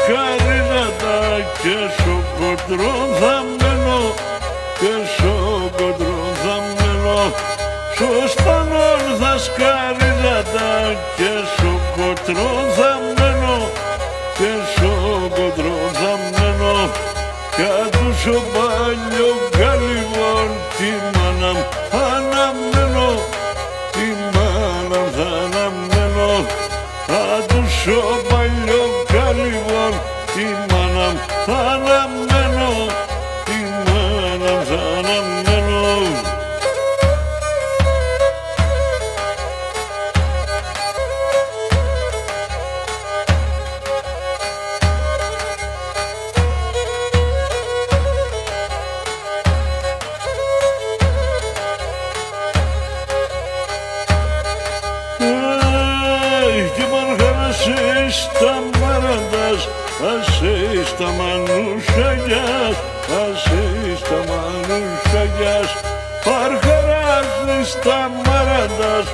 χαρίζατα και στο κοντρό θα μένω, και στο κοντρό θα μένω. Στο σπανόν θα σκαρίζατα και στο κοντρό θα μένω, και στο κοντρό θα μένω. Κάτω στο παλιό καλυβόν τη μάνα μου αναμένω, τη μάνα μου θα αναμένω. Κάτω στο παλιό καλυβόν τη μάνα μου θα αναμένω, τη μάνα μου θα αναμένω. Στα μαραντάς, ασύ στα μανουσαγιάς, ασύ στα μανουσαγιάς. Παρχαράζεις στα μαραντάς,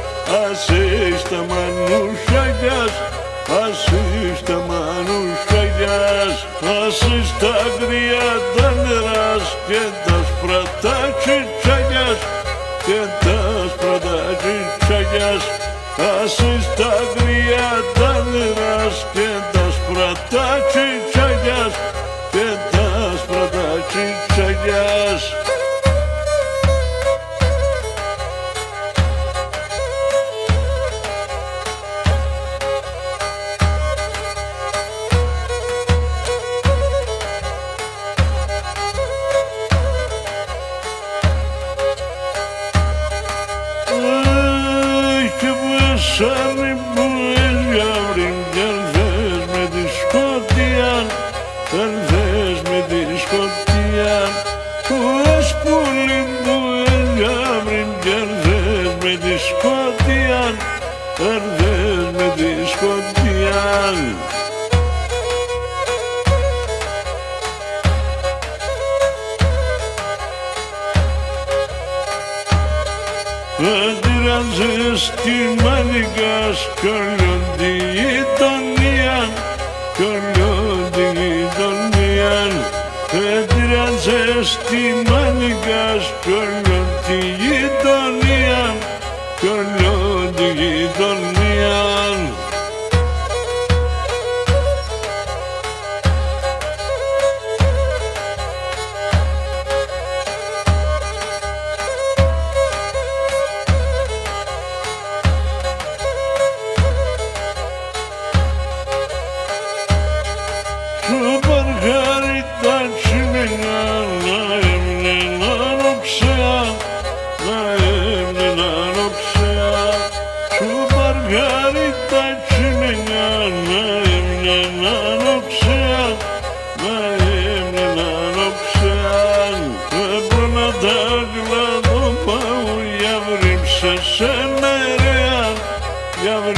ασύ στα μανουσαγιάς, ασύ στα μανουσαγιάς. Ασύ στα γριά τα νεράς και τα σπρατά τσιτσαγιάς, και τα σπρατά τσιτσαγιάς. Ασύ στα γριά τα νεράς και τα σπρατά τσιτσαγιάς, και τα σπρατά τσιτσαγιάς. Σαν μπουές γιαύριν κι αν θες με τη σκοτία, αν θες με τη σκοτία. Ως πουλί μπουές γιαύριν κι αν θες με τη σκοτία, αν θες με τη σκοτία. Αντιράζες τη μανικάς κι όλον τη γειτονία, κι όλον τη γειτονία. Αντιράζες τη μανικάς κι όλον τη γειτονία, κι όλον τη γειτονία. Явrim